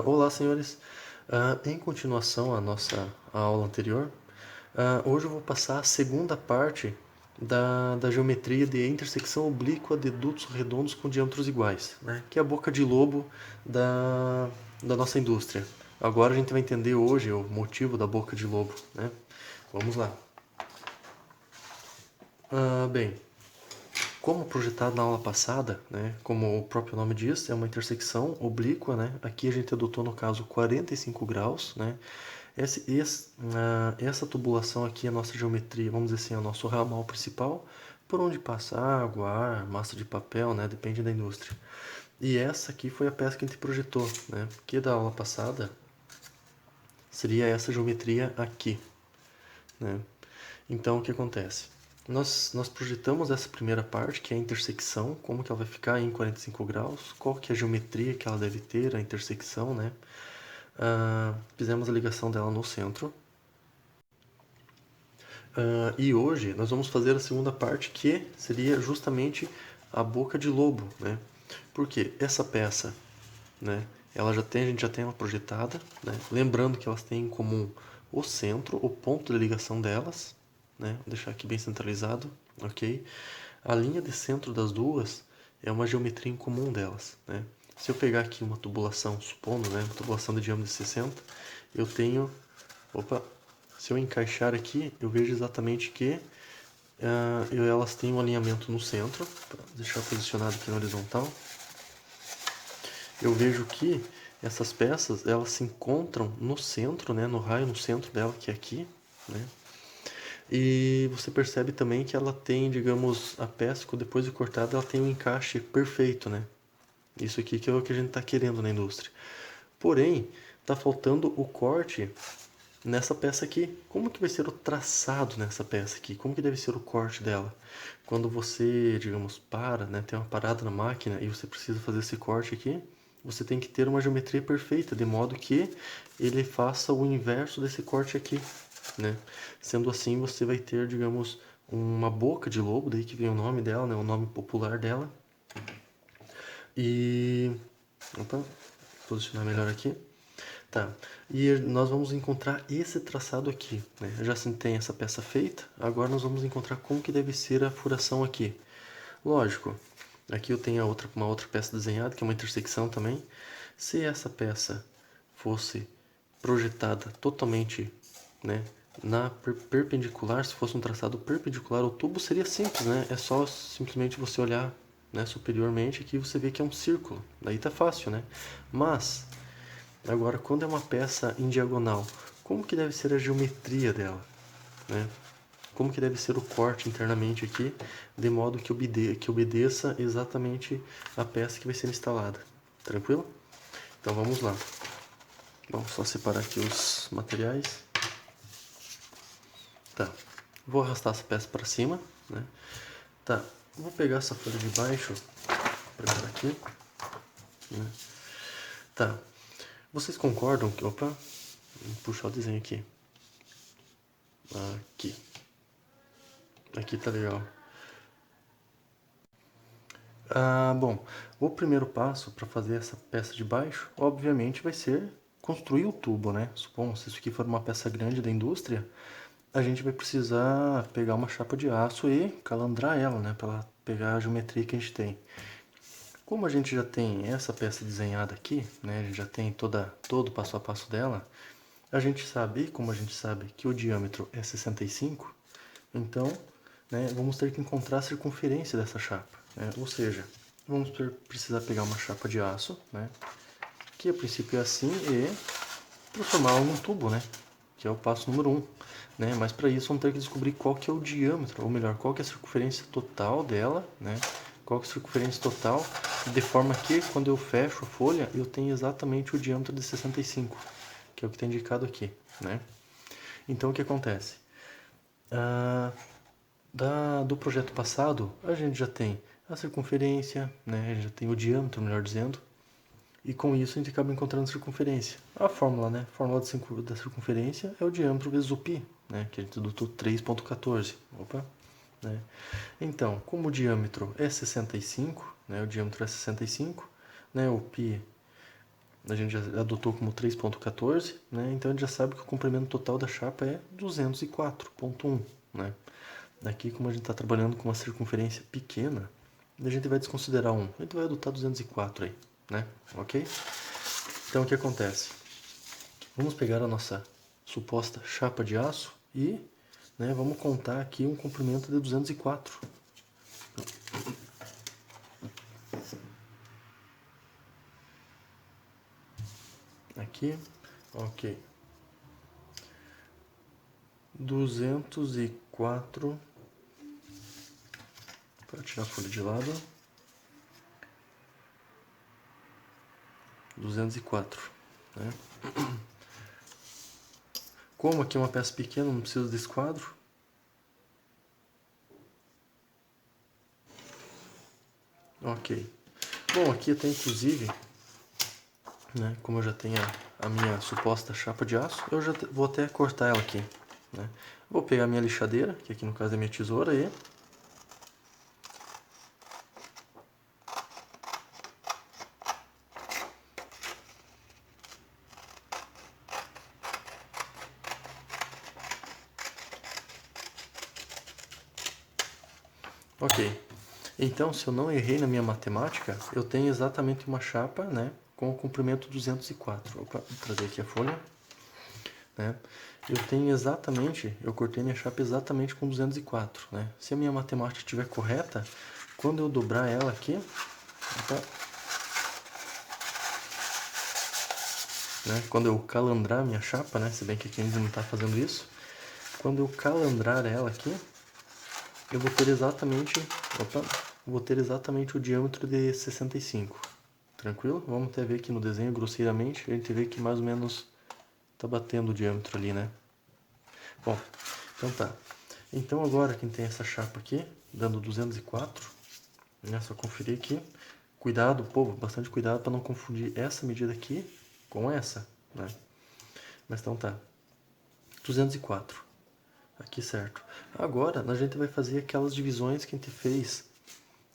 Olá, senhores. Em continuação à nossa aula anterior, hoje eu vou passar a segunda parte da geometria de intersecção oblíqua de dutos redondos com diâmetros iguais, né? Que é a boca de lobo da nossa indústria. Agora a gente vai entender hoje o motivo da boca de lobo, né? Vamos lá. Bem, como projetado na aula passada, né, como o próprio nome diz, é uma intersecção oblíqua, né? Aqui a gente adotou no caso 45 graus, né? Essa tubulação aqui é a nossa geometria, vamos dizer assim, é o nosso ramal principal, por onde passa água, ar, massa de papel, né? Depende da indústria. E essa aqui foi a peça que a gente projetou, né? Que da aula passada seria essa geometria aqui, né? Então, o que acontece? Nós projetamos essa primeira parte, que é a intersecção, como que ela vai ficar em 45 graus, qual que é a geometria que ela deve ter, a intersecção, né? Fizemos a ligação dela no centro. E hoje nós vamos fazer a segunda parte, que seria justamente a boca de lobo, né? Porque essa peça, né, a gente já tem ela projetada, né? Lembrando que elas têm em comum o centro, o ponto de ligação delas, né? Vou deixar aqui bem centralizado, ok? A linha de centro das duas é uma geometria em comum delas, né? Se eu pegar aqui uma tubulação, supondo, né, uma tubulação de diâmetro de 60, eu tenho, opa, se eu encaixar aqui, eu vejo exatamente que elas têm um alinhamento no centro. Vou deixar posicionado aqui na horizontal. Eu vejo que essas peças elas se encontram no centro, né, no raio, no centro dela, que é aqui, né? E você percebe também que ela tem, digamos, a peça, depois de cortada, ela tem um encaixe perfeito, né? Isso aqui que é o que a gente está querendo na indústria. Porém, está faltando o corte nessa peça aqui. Como que vai ser o traçado nessa peça aqui? Como que deve ser o corte dela? Quando você, digamos, né, tem uma parada na máquina e você precisa fazer esse corte aqui, você tem que ter uma geometria perfeita, de modo que ele faça o inverso desse corte aqui, né? Sendo assim, você vai ter, digamos, uma boca de lobo, daí que vem o nome dela, né, o nome popular dela. E... Opa, posicionar melhor aqui. Tá, e nós vamos encontrar esse traçado aqui, né? Já se tem essa peça feita, agora nós vamos encontrar como que deve ser a furação aqui. Lógico, aqui eu tenho uma outra peça desenhada, que é uma intersecção também. Se essa peça fosse projetada totalmente, né, perpendicular, se fosse um traçado perpendicular ao tubo, seria simples, né? É só simplesmente você olhar, né, superiormente, aqui você vê que é um círculo. Daí tá fácil, né? Mas agora, quando é uma peça em diagonal, como que deve ser a geometria dela, né? Como que deve ser o corte internamente aqui, de modo que obedeça exatamente a peça que vai ser instalada. Tranquilo? Então vamos lá. Vamos só separar aqui os materiais. Tá. Vou arrastar essa peça para cima, né? Tá. Vou pegar essa folha de baixo, preparar aqui, né? Tá. Vocês concordam que... Opa. Vou puxar o desenho aqui. Aqui. Aqui tá legal. Bom, o primeiro passo para fazer essa peça de baixo, obviamente, vai ser construir o tubo, né? Supondo, se isso aqui for uma peça grande da indústria, a gente vai precisar pegar uma chapa de aço e calibrar ela, né? Para ela pegar a geometria que a gente tem. Como a gente já tem essa peça desenhada aqui, né? A gente já tem todo o passo a passo dela, a gente sabe, como a gente sabe que o diâmetro é 65, então, né, vamos ter que encontrar a circunferência dessa chapa, né? Ou seja, vamos precisar pegar uma chapa de aço, né, que a princípio é assim, e transformá-la num tubo, né, que é o passo número 1. Né? Mas para isso vamos ter que descobrir qual que é o diâmetro, ou melhor, qual que é a circunferência total dela, né? Qual que é a circunferência total, de forma que quando eu fecho a folha, eu tenho exatamente o diâmetro de 65, que é o que está indicado aqui, né? Então o que acontece? Do projeto passado, a gente já tem a circunferência, né? A gente já tem o diâmetro, melhor dizendo, e com isso a gente acaba encontrando a circunferência. A fórmula, né? A fórmula da circunferência é o diâmetro vezes o π, né? Que a gente adotou 3,14. Opa! Né? Então, como o diâmetro é 65, né? O diâmetro é 65, né? O π a gente já adotou como 3.14, né? Então a gente já sabe que o comprimento total da chapa é 204.1, né? Aqui, como a gente está trabalhando com uma circunferência pequena, a gente vai desconsiderar 1. A gente vai adotar 204 aí, né? Ok? Então o que acontece? Vamos pegar a nossa suposta chapa de aço e, né, vamos contar aqui um comprimento de 204. Aqui, ok. 204, para tirar a folha de lado. 204, né? Como aqui é uma peça pequena, não preciso desse quadro. Ok. Bom, aqui até inclusive, né, como eu já tenho a minha suposta chapa de aço, eu já vou até cortar ela aqui, né? Vou pegar a minha lixadeira, que aqui no caso é minha tesoura, e ok. Então, se eu não errei na minha matemática, eu tenho exatamente uma chapa, né, com o comprimento 204. Opa, vou trazer aqui a folha, né? Eu tenho exatamente, eu cortei minha chapa exatamente com 204, né? Se a minha matemática estiver correta, quando eu dobrar ela aqui, opa, né, quando eu calandrar a minha chapa, né, se bem que aqui ainda não está fazendo isso, quando eu calandrar ela aqui, eu vou ter exatamente, opa, vou ter exatamente o diâmetro de 65. Tranquilo? Vamos até ver aqui no desenho grosseiramente, a gente vê que mais ou menos tá batendo o diâmetro ali, né? Bom, então tá. Então agora quem tem essa chapa aqui, dando 204, né? Só conferir aqui. Cuidado, povo, bastante cuidado para não confundir essa medida aqui com essa, né? Mas então tá. 204. Aqui certo. Agora a gente vai fazer aquelas divisões que a gente fez,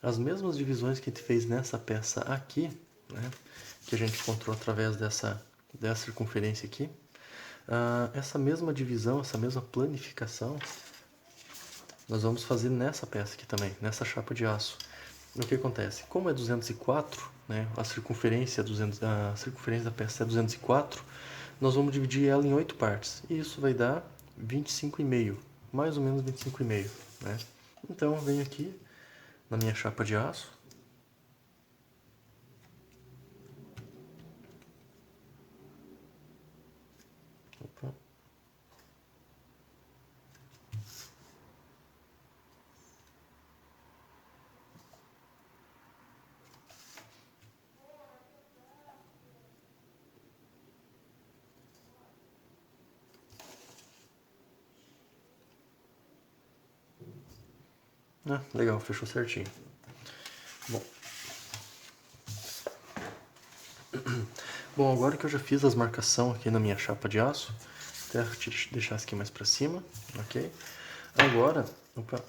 as mesmas divisões que a gente fez nessa peça aqui, né? Que a gente encontrou através dessa circunferência aqui. Essa mesma divisão, essa mesma planificação, nós vamos fazer nessa peça aqui também, nessa chapa de aço. O que acontece? Como é 204, né, a circunferência da peça é 204, nós vamos dividir ela em 8 partes. E isso vai dar 25,5, mais ou menos 25,5, né? Então eu venho aqui na minha chapa de aço. Opa. Legal, fechou certinho. Bom. Bom, agora que eu já fiz as marcações aqui na minha chapa de aço, até deixar isso aqui mais para cima, ok? Agora, opa,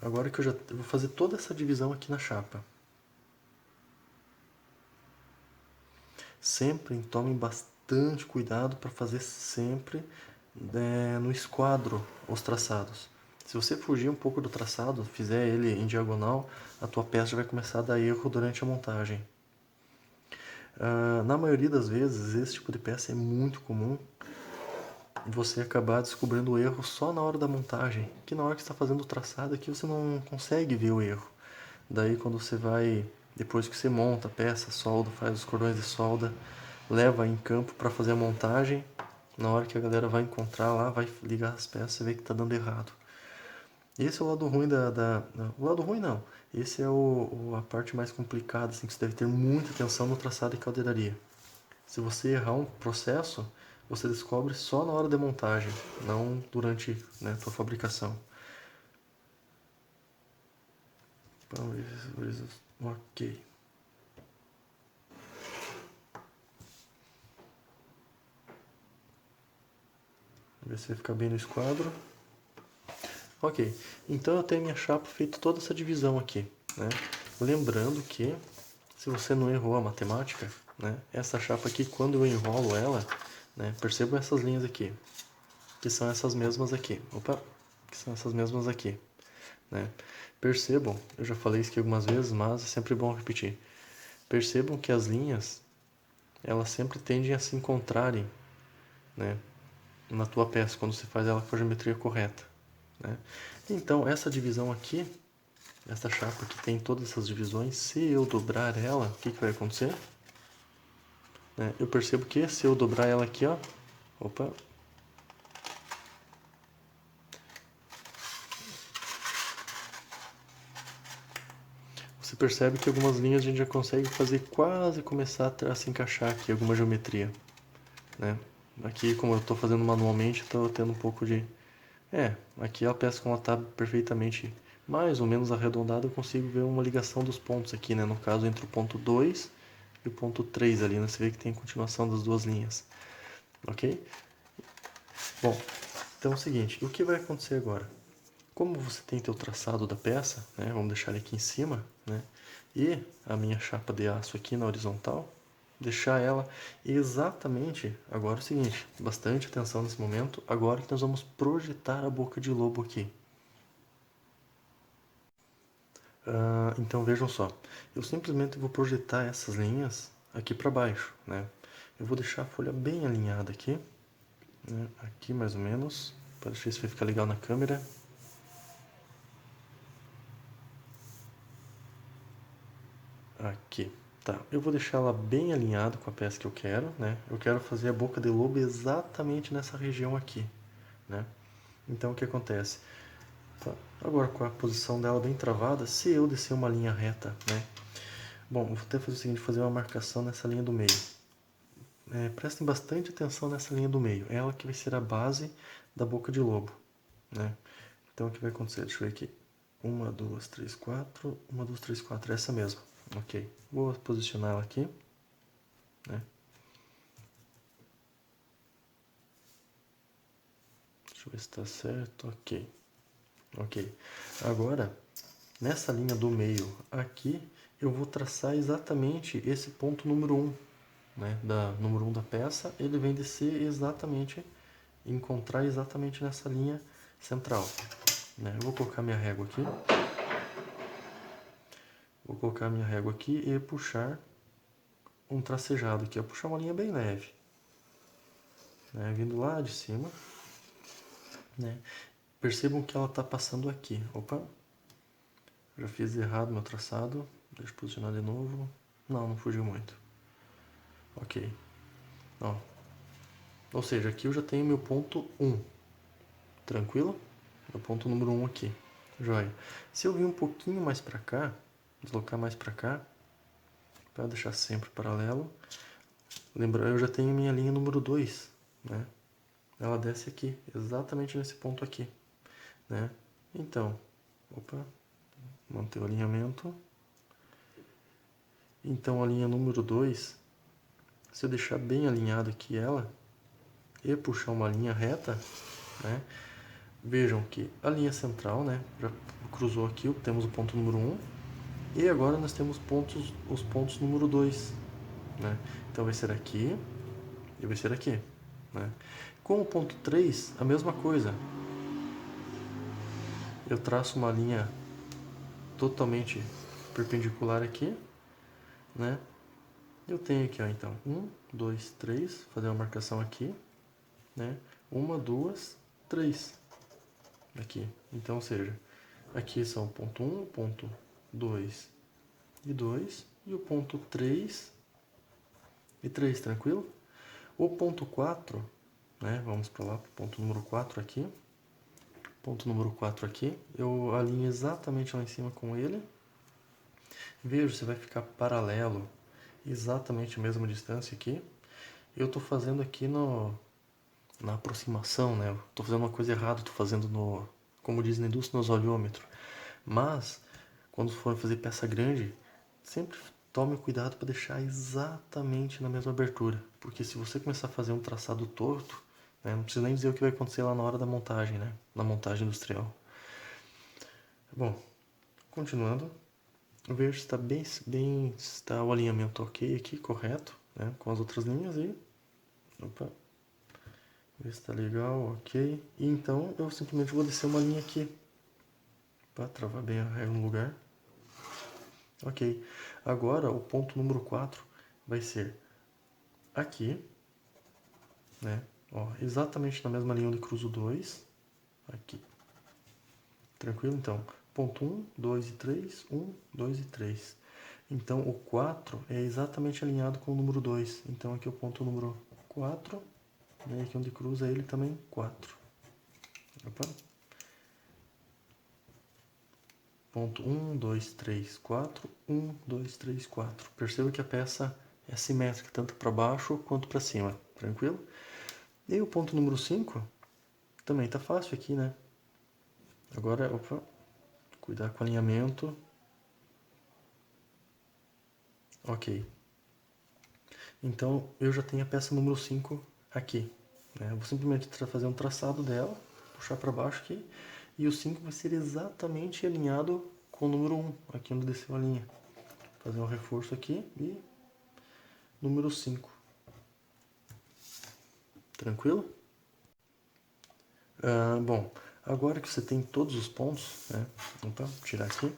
agora que eu vou fazer toda essa divisão aqui na chapa. Sempre tomem bastante cuidado para fazer sempre no esquadro os traçados. Se você fugir um pouco do traçado, fizer ele em diagonal, a tua peça já vai começar a dar erro durante a montagem. Na maioria das vezes, esse tipo de peça é muito comum você acabar descobrindo o erro só na hora da montagem, que na hora que você está fazendo o traçado aqui você não consegue ver o erro. Daí quando você vai, depois que você monta a peça, solda, faz os cordões de solda, leva em campo para fazer a montagem, na hora que a galera vai encontrar lá, vai ligar as peças e vê que está dando errado. Esse é o lado ruim o lado ruim não, esse é a parte mais complicada, assim, que você deve ter muita atenção no traçado e caldeiraria. Se você errar um processo, você descobre só na hora da montagem, não durante, né, a tua fabricação. Ok. Ver se vai ficar bem no esquadro. Ok, então eu tenho minha chapa feita toda essa divisão aqui, né? Lembrando que se você não errou a matemática, né, essa chapa aqui, quando eu enrolo ela, né, percebam essas linhas aqui, que são essas mesmas aqui. Opa, que são essas mesmas aqui, né? Percebam, eu já falei isso aqui algumas vezes, mas é sempre bom repetir. Percebam que as linhas, elas sempre tendem a se encontrarem, né, na tua peça, quando você faz ela com a geometria correta, né? Então, essa divisão aqui, essa chapa que tem todas essas divisões, se eu dobrar ela, o que vai acontecer? Né? Eu percebo que se eu dobrar ela aqui, ó, opa, você percebe que algumas linhas a gente já consegue fazer quase começar a se encaixar aqui, alguma geometria, né? Aqui, como eu estou fazendo manualmente, estou tendo um pouco de... aqui a peça, como ela está perfeitamente mais ou menos arredondada, eu consigo ver uma ligação dos pontos aqui, né? No caso, entre o ponto 2 e o ponto 3 ali, né? Você vê que tem continuação das duas linhas, ok? Bom, então é o seguinte, o que vai acontecer agora? Como você tem teu traçado da peça, né? Vamos deixar ele aqui em cima, né? E a minha chapa de aço aqui na horizontal, deixar ela exatamente, agora é o seguinte, bastante atenção nesse momento, agora que nós vamos projetar a boca de lobo aqui. Então vejam só, eu simplesmente vou projetar essas linhas aqui para baixo, né? Eu vou deixar a folha bem alinhada aqui, né? Aqui mais ou menos, para deixar isso vai ficar legal na câmera. Aqui, tá. Eu vou deixar ela bem alinhado com a peça que eu quero, né? Eu quero fazer a boca de lobo exatamente nessa região aqui, né? Então o que acontece? Tá. Agora com a posição dela bem travada, se eu descer uma linha reta, né? Bom, vou até fazer o seguinte, fazer uma marcação nessa linha do meio. Prestem bastante atenção nessa linha do meio. Ela que vai ser a base da boca de lobo, né? Então o que vai acontecer? Deixa eu ver aqui. 1, 2, 3, 4. 1, 2, 3, 4. Essa mesma. Ok. Vou posicionar ela aqui, né? Deixa eu ver se está certo. Ok. Ok. Agora, nessa linha do meio aqui, eu vou traçar exatamente esse ponto número 1, né? Número 1 da peça. Ele vem descer exatamente, encontrar exatamente nessa linha central, né? Eu vou colocar minha régua aqui. Vou colocar minha régua aqui e puxar um tracejado aqui. Eu vou puxar uma linha bem leve, né? Vindo lá de cima, né? Percebam que ela está passando aqui. Opa! Já fiz errado meu traçado. Deixa eu posicionar de novo. Não fugiu muito. Ok. Ó. Ou seja, aqui eu já tenho meu ponto 1. Tranquilo? Meu ponto número 1 aqui. Joia. Se eu vir um pouquinho mais para cá, deslocar mais para cá, para deixar sempre paralelo. Lembra, eu já tenho minha linha número 2, né? Ela desce aqui, exatamente nesse ponto aqui, né? Então, opa, manter o alinhamento. Então a linha número 2, se eu deixar bem alinhado aqui ela e puxar uma linha reta, né? Vejam que a linha central, né, já cruzou aqui, temos o ponto número 1 e agora nós temos os pontos número 2, né? Então vai ser aqui e vai ser aqui, né? Com o ponto 3, a mesma coisa. Eu traço uma linha totalmente perpendicular aqui, né? Eu tenho aqui, ó, então, 1, 2, 3, fazer uma marcação aqui, né? 1, 2, 3 aqui. Então, ou seja, aqui são o ponto 1, o ponto 2 e 2 e o ponto 3 e 3, tranquilo? O ponto 4, né? Vamos para lá, para o ponto número 4 aqui. Ponto número 4 aqui, eu alinho exatamente lá em cima com ele. Vejo se vai ficar paralelo, exatamente a mesma distância aqui. Eu estou fazendo aqui na aproximação, né? Estou fazendo uma coisa errada, estou fazendo como diz na indústria, nos olhômetros. Mas, quando for fazer peça grande, sempre tome cuidado para deixar exatamente na mesma abertura. Porque se você começar a fazer um traçado torto, né, não precisa nem dizer o que vai acontecer lá na hora da montagem, né? Na montagem industrial. Bom, continuando. Ver se está está o alinhamento ok aqui, correto, né? Com as outras linhas e... Opa. Ver se está legal, ok. E então eu simplesmente vou descer uma linha aqui. Para travar bem a régua no lugar. Ok. Agora o ponto número 4 vai ser aqui, né? Ó, exatamente na mesma linha onde cruzo 2. Aqui. Tranquilo? Então, ponto 1, 2 e 3, 1, 2 e 3. Então, o 4 é exatamente alinhado com o número 2. Então, aqui é o ponto número 4. E aqui onde cruza ele também, 4. Opa. Ponto 1, 2, 3, 4. 1, 2, 3, 4. Perceba que a peça é simétrica, tanto para baixo quanto para cima. Tranquilo? E o ponto número 5 também tá fácil aqui, né? Agora, opa, cuidar com o alinhamento. Ok. Então, eu já tenho a peça número 5 aqui, né? Eu vou simplesmente fazer um traçado dela, puxar para baixo aqui, e o 5 vai ser exatamente alinhado com o número 1, aqui onde desceu a linha. Fazer um reforço aqui e número 5. Tranquilo? Bom, agora que você tem todos os pontos, né? Opa, tirar aqui.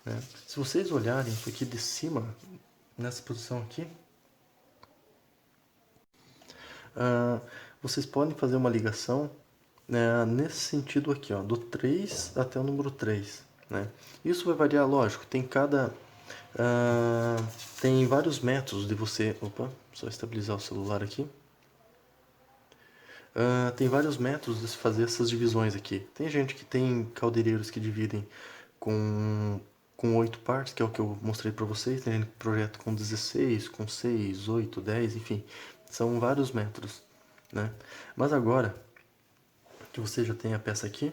Né? Se vocês olharem isso aqui de cima, nessa posição aqui, vocês podem fazer uma ligação, né, nesse sentido aqui, ó, do 3 até o número 3. Né? Isso vai variar, lógico, tem vários métodos de você... Opa, só estabilizar o celular aqui. Tem vários métodos de se fazer essas divisões aqui. Tem gente que tem caldeireiros que dividem com 8 partes, que é o que eu mostrei para vocês. Tem gente que projeta com 16, com 6, 8, 10, enfim. São vários métodos. Né? Mas agora que você já tem a peça aqui,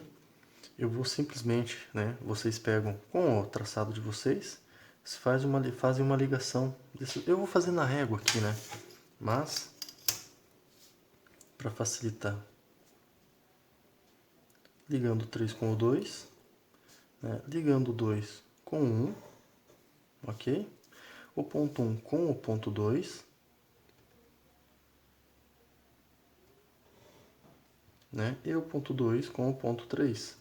eu vou simplesmente, né, vocês pegam com o traçado de vocês, fazem uma ligação. Eu vou fazer na régua aqui, né? Mas, para facilitar, ligando o 3 com o 2, né, ligando o 2 com o 1, ok? O ponto 1 com o ponto 2, né? E o ponto 2 com o ponto 3.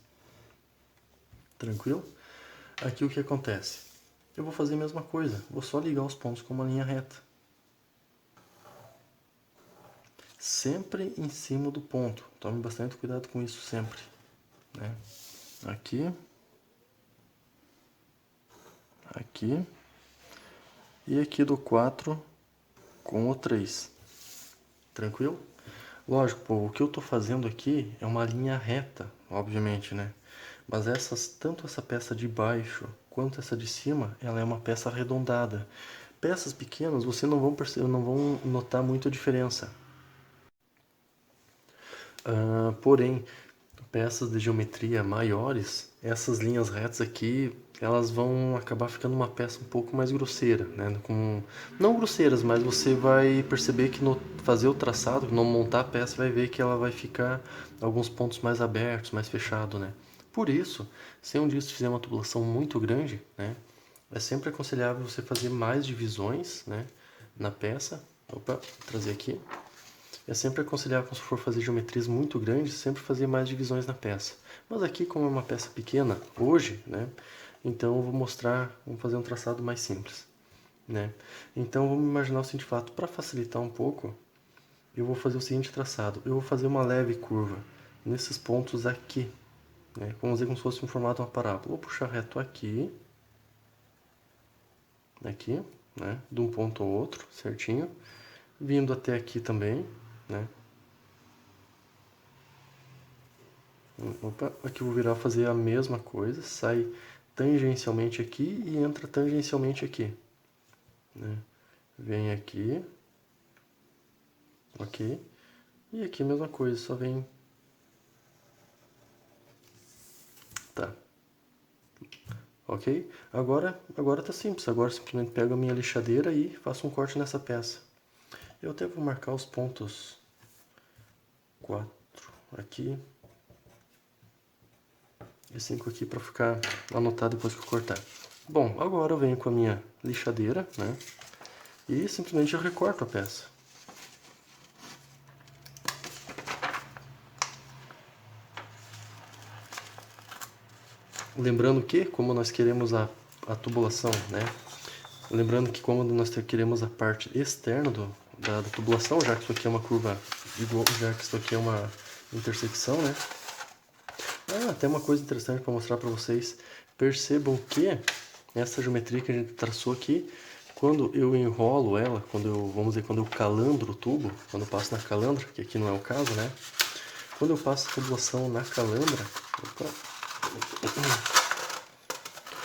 Tranquilo? Aqui o que acontece? Eu vou fazer a mesma coisa, vou só ligar os pontos com uma linha reta. Sempre em cima do ponto. Tome bastante cuidado com isso sempre. Né? Aqui. Aqui. E aqui do 4 com o 3. Tranquilo? Lógico, pô, o que eu estou fazendo aqui é uma linha reta, obviamente, né? Mas tanto essa peça de baixo quanto essa de cima, ela é uma peça arredondada. Peças pequenas, você não vão notar muito a diferença. Porém, peças de geometria maiores, essas linhas retas aqui, elas vão acabar ficando uma peça um pouco mais grosseira, né? Não grosseiras, mas você vai perceber que no fazer o traçado, no montar a peça, vai ver que ela vai ficar alguns pontos mais abertos, mais fechado, né? Por isso, se um dia você fizer uma tubulação muito grande, né, é sempre aconselhável você fazer mais divisões, né, na peça. Opa, vou trazer aqui. É sempre aconselhável, quando for fazer geometrias muito grandes, sempre fazer mais divisões na peça. Mas aqui, como é uma peça pequena, hoje, né, então eu vamos fazer um traçado mais simples. Né? Então vamos imaginar o seguinte fato, para facilitar um pouco, eu vou fazer o seguinte traçado. Eu vou fazer uma leve curva nesses pontos aqui. Né? Vamos dizer como se fosse um formato de uma parábola. Vou puxar reto aqui, né, de um ponto ao outro, certinho. Vindo até aqui também, né? Opa, aqui eu vou virar fazer a mesma coisa, sai tangencialmente aqui e entra tangencialmente aqui. Né? Vem aqui, ok, e aqui a mesma coisa, só vem... Tá. Ok? Agora tá simples, agora simplesmente pego a minha lixadeira e faço um corte nessa peça. Eu até vou marcar os pontos 4 aqui e 5 aqui para ficar anotado depois que eu cortar. Bom, agora eu venho com a minha lixadeira, né? E simplesmente eu recorto a peça. Lembrando que, como nós queremos a tubulação, né? Lembrando que como nós queremos a parte externa da tubulação, já que isso aqui é uma curva igual, já que isso aqui é uma intersecção, né? Até uma coisa interessante para mostrar para vocês. Percebam que essa geometria que a gente traçou aqui, quando eu enrolo ela, vamos dizer, quando eu calandro o tubo, quando eu passo na calandra, que aqui não é o caso, né? Quando eu passo a tubulação na calandra,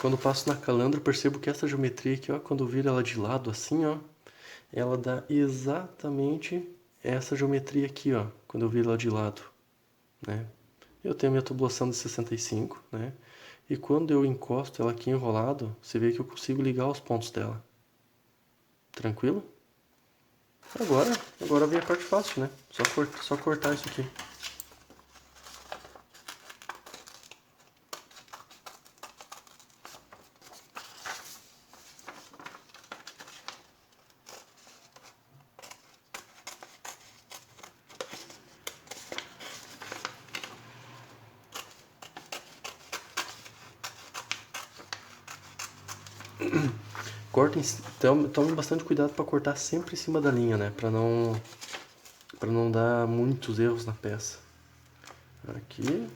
quando eu passo na calandra, eu percebo que essa geometria aqui, ó, quando eu viro ela de lado assim, ó, ela dá exatamente essa geometria aqui, ó, quando eu viro ela de lado, né? Eu tenho a minha tubulação de 65, né? E quando eu encosto ela aqui enrolado, você vê que eu consigo ligar os pontos dela. Tranquilo? Agora vem a parte fácil, né? Só cortar isso aqui. Tome bastante cuidado para cortar sempre em cima da linha, né? Para não dar muitos erros na peça. Aqui.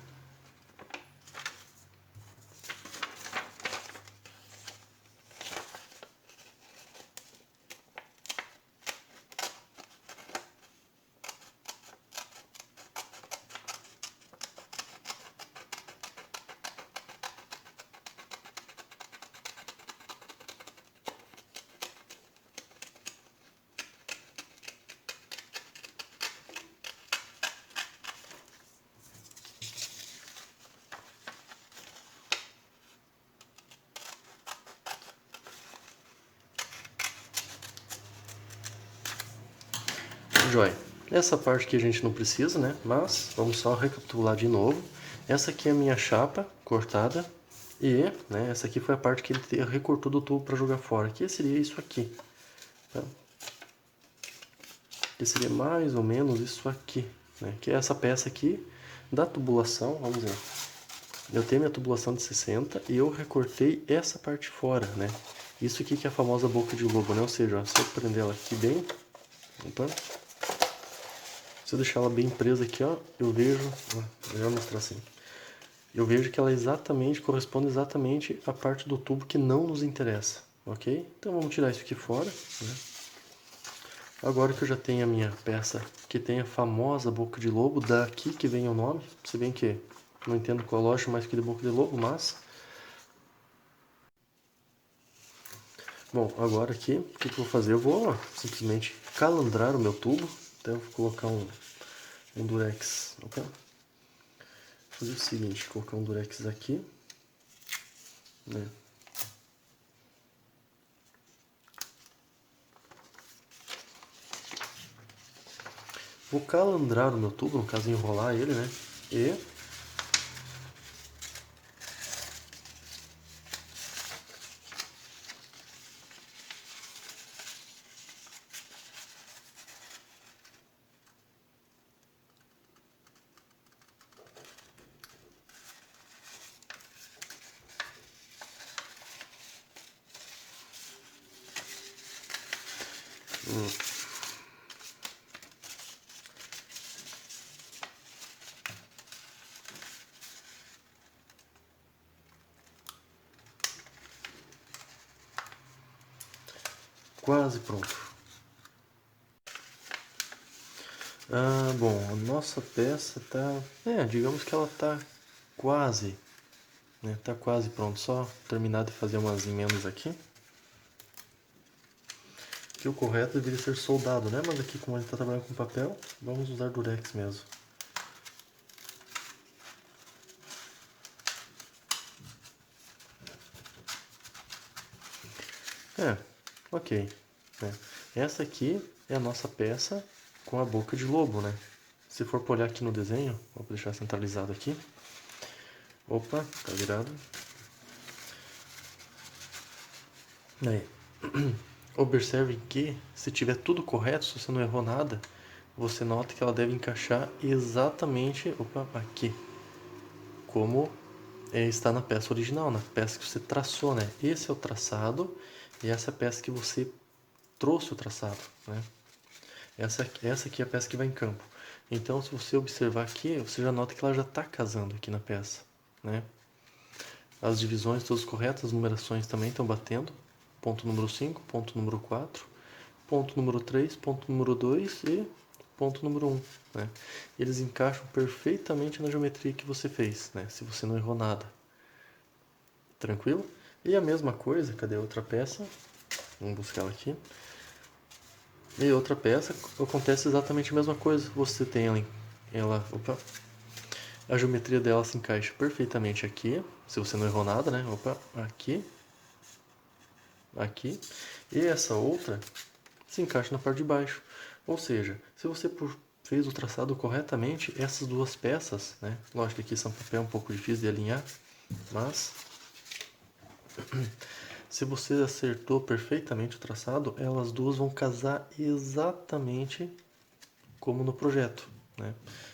Joia. Essa parte aqui a gente não precisa, né? Mas vamos só recapitular de novo. Essa aqui é a minha chapa cortada. E, né, essa aqui foi a parte que ele recortou do tubo para jogar fora. Que seria isso aqui. Tá? Que seria mais ou menos isso aqui. Né? Que é essa peça aqui da tubulação. Vamos ver. Eu tenho minha tubulação de 60 e eu recortei essa parte fora, né? Isso aqui que é a famosa boca de lobo, né? Ou seja, se eu prender ela aqui bem... Opa. Se eu deixar ela bem presa aqui, ó, eu vejo... Eu vou mostrar assim. Eu vejo que ela corresponde exatamente à parte do tubo que não nos interessa, ok? Então vamos tirar isso aqui fora, né? Agora que eu já tenho a minha peça que tem a famosa boca de lobo, daqui que vem o nome, se bem que não entendo qual a lógica mais que de boca de lobo, mas... Bom, agora aqui, o que eu vou fazer? Eu vou simplesmente calandrar o meu tubo, então eu vou colocar um durex, ok? Vou fazer o seguinte, colocar um durex aqui, né? Vou calandrar o meu tubo, no caso enrolar ele, né? E quase pronto. Bom, a nossa peça tá... digamos que ela tá quase, né? Tá quase pronto. Só terminar de fazer umas emendas aqui. Que o correto deveria ser soldado, né? Mas aqui, como a gente tá trabalhando com papel, vamos usar durex mesmo. Ok. Essa aqui é a nossa peça com a boca de lobo, né? Se for olhar aqui no desenho, vou deixar centralizado aqui. Opa, tá virado. Aí. Observe que, se tiver tudo correto, se você não errou nada, você nota que ela deve encaixar exatamente, opa, aqui, como está na peça original, na peça que você traçou, né? Esse é o traçado e essa é a peça que você trouxe o traçado, né? Essa aqui é a peça que vai em campo. Então, se você observar aqui, você já nota que ela já está casando aqui na peça, né? As divisões todas corretas, as numerações também estão batendo. Ponto número 5, ponto número 4, ponto número 3, ponto número 2 e ponto número 1. Né? Eles encaixam perfeitamente na geometria que você fez, né? Se você não errou nada. Tranquilo? E a mesma coisa, cadê a outra peça? Vamos buscar ela aqui. E outra peça, acontece exatamente a mesma coisa. Você tem opa, a geometria dela se encaixa perfeitamente aqui, se você não errou nada, né? Opa, aqui, aqui. E essa outra se encaixa na parte de baixo. Ou seja, se você fez o traçado corretamente, essas duas peças, né? Lógico que aqui são papel um pouco difícil de alinhar, mas se você acertou perfeitamente o traçado, elas duas vão casar exatamente como no projeto, né?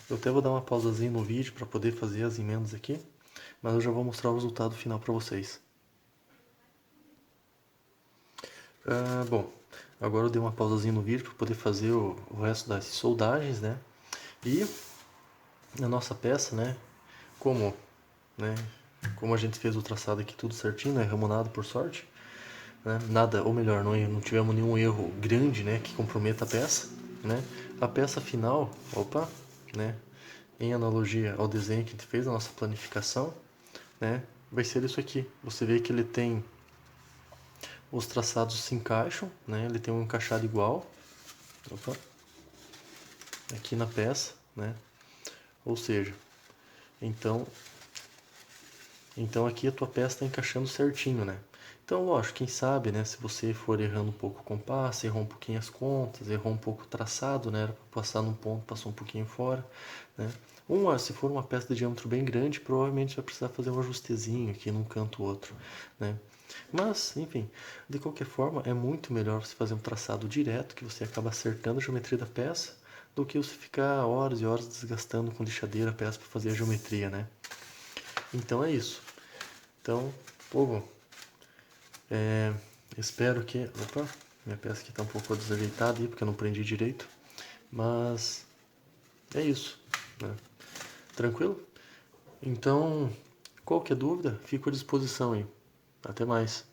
Eu até vou dar uma pausazinha no vídeo para poder fazer as emendas aqui, mas eu já vou mostrar o resultado final para vocês. Bom, agora eu dei uma pausazinha no vídeo para poder fazer o resto das soldagens, né? E a nossa peça, né? Como, né? Como a gente fez o traçado aqui tudo certinho, né? Ramonado por sorte, né? Nada, ou melhor, não tivemos nenhum erro grande, né? Que comprometa a peça, né? A peça final, opa, né? Em analogia ao desenho que a gente fez na nossa planificação, né? Vai ser isso aqui. Você vê que ele tem os traçados se encaixam, né? Ele tem um encaixado igual, opa, aqui na peça, né? Ou seja, então, então aqui a tua peça está encaixando certinho, né? Então, lógico, quem sabe, né? Se você for errando um pouco o compasso, errou um pouquinho as contas, errou um pouco o traçado, né? Era para passar num ponto, passou um pouquinho fora, né? Se for uma peça de diâmetro bem grande, provavelmente vai precisar fazer um ajustezinho aqui num canto ou outro, né? Mas, enfim, de qualquer forma, é muito melhor você fazer um traçado direto, que você acaba acertando a geometria da peça, do que você ficar horas e horas desgastando com lixadeira a peça para fazer a geometria, né? Então é isso. Então, povo, espero que... Opa, minha peça aqui está um pouco desajeitada aí, porque eu não prendi direito. Mas é isso, né? Tranquilo? Então, qualquer dúvida, fico à disposição aí. Até mais.